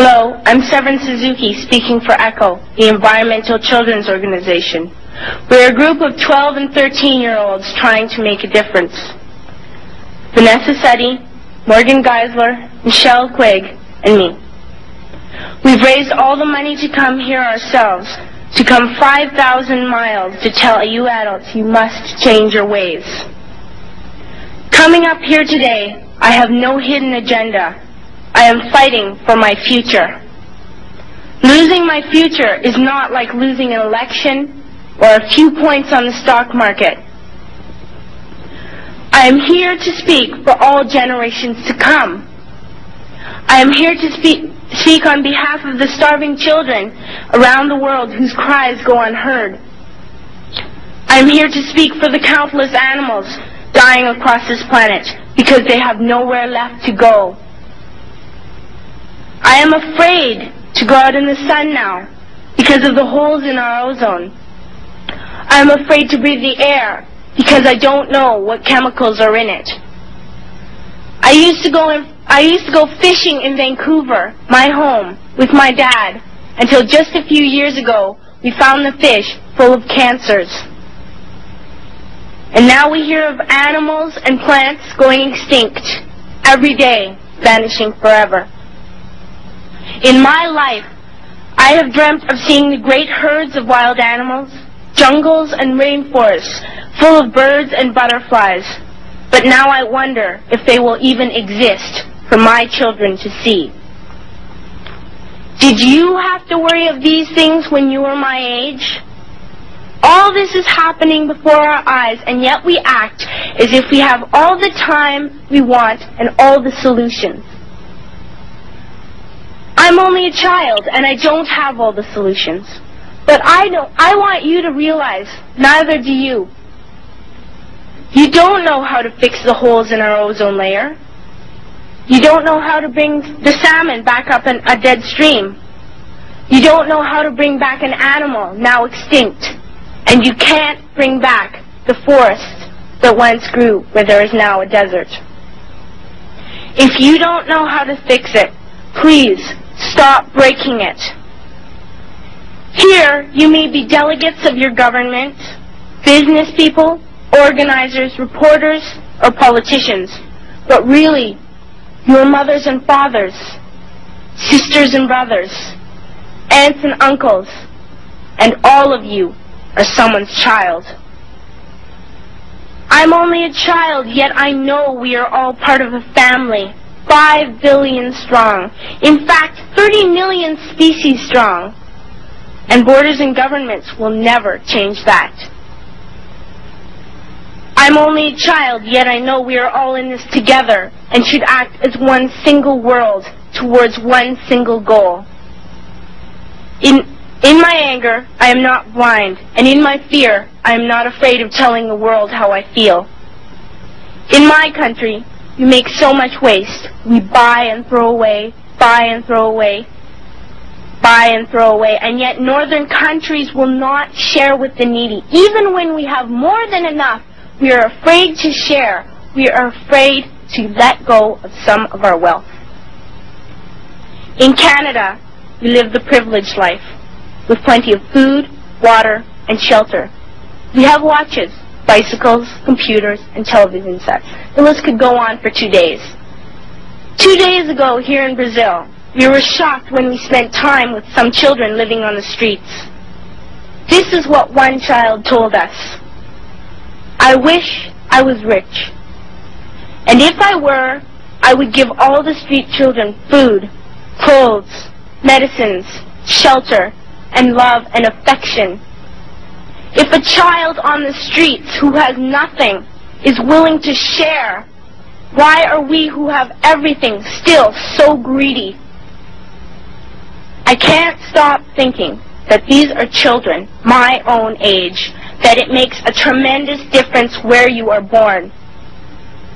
Hello, I'm Severin Suzuki speaking for ECHO, the Environmental Children's Organization. We're a group of 12 and 13-year-olds trying to make a difference. Vanessa Seti, Morgan Geisler, Michelle Quigg, and me. We've raised all the money to come here ourselves, to come 5,000 miles to tell you adults you must change your ways. Coming up here today, I have no hidden agenda. I am fighting for my future. Losing my future is not like losing an election or a few points on the stock market. I am here to speak for all generations to come. I am here to speak on behalf of the starving children around the world whose cries go unheard. I am here to speak for the countless animals dying across this planet because they have nowhere left to go. I am afraid to go out in the sun now because of the holes in our ozone. I am afraid to breathe the air because I don't know what chemicals are in it. I used to go fishing in Vancouver, my home, with my dad, until just a few years ago we found the fish full of cancers. And now we hear of animals and plants going extinct every day, vanishing forever. In my life, I have dreamt of seeing the great herds of wild animals, jungles and rainforests full of birds and butterflies. But now I wonder if they will even exist for my children to see. Did you have to worry of these things when you were my age? All this is happening before our eyes, and yet we act as if we have all the time we want and all the solutions. I'm only a child, and I don't have all the solutions. But I want you to realize, neither do you. You don't know how to fix the holes in our ozone layer. You don't know how to bring the salmon back up in a dead stream. You don't know how to bring back an animal now extinct. And you can't bring back the forest that once grew where there is now a desert. If you don't know how to fix it, please stop breaking it. Here, you may be delegates of your government, business people, organizers, reporters, or politicians, but really, your mothers and fathers, sisters and brothers, aunts and uncles, and all of you are someone's child. I'm only a child, yet I know we are all part of a family, 5 billion strong. In fact, 30 million species strong. And borders and governments will never change that. I'm only a child, yet I know we are all in this together and should act as one single world towards one single goal. In my anger, I am not blind, and in my fear, I am not afraid of telling the world how I feel. In my country, we make so much waste. We buy and throw away, buy and throw away, buy and throw away, and yet northern countries will not share with the needy. Even when we have more than enough, we are afraid to share. We are afraid to let go of some of our wealth. In Canada, we live the privileged life, with plenty of food, water, and shelter. We have watches, bicycles, computers, and television sets. The list could go on for 2 days. 2 days ago, here in Brazil, we were shocked when we spent time with some children living on the streets. This is what one child told us. I wish I was rich. And if I were, I would give all the street children food, clothes, medicines, shelter, and love and affection. If a child on the streets who has nothing is willing to share, why are we who have everything still so greedy? I can't stop thinking that these are children my own age, that it makes a tremendous difference where you are born.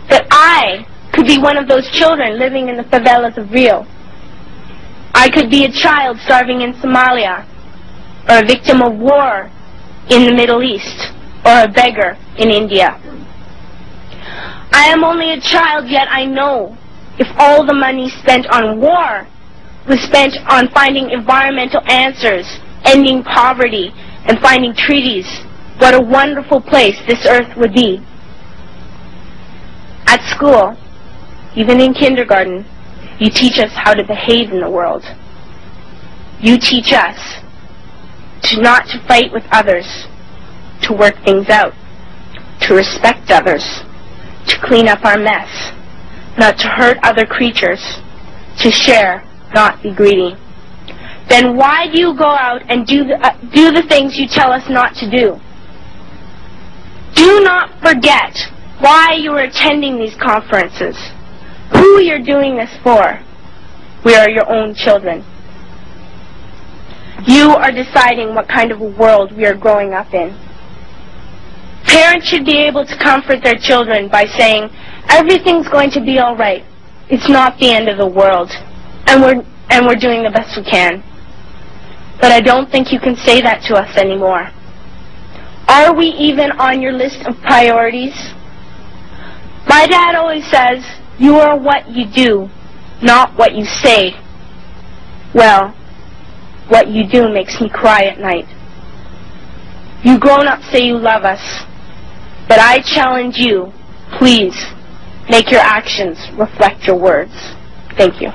That I could be one of those children living in the favelas of Rio. I could be a child starving in Somalia, or a victim of war in the Middle East, or a beggar in India. I am only a child, yet I know if all the money spent on war was spent on finding environmental answers, ending poverty, and finding treaties, what a wonderful place this earth would be. At school, even in kindergarten, you teach us how to behave in the world. You teach us not to fight with others, to work things out, to respect others, to clean up our mess, not to hurt other creatures, to share, not be greedy. Then why do you go out and do the things you tell us not to do? Do not forget why you are attending these conferences, who you're doing this for. We are your own children. You are deciding what kind of a world we are growing up in. Parents should be able to comfort their children by saying, everything's going to be all right. It's not the end of the world, and we're doing the best we can. But I don't think you can say that to us anymore. Are we even on your list of priorities? My dad always says, you are what you do, not what you say. Well, what you do makes me cry at night. You grown-ups say you love us, but I challenge you, please, make your actions reflect your words. Thank you.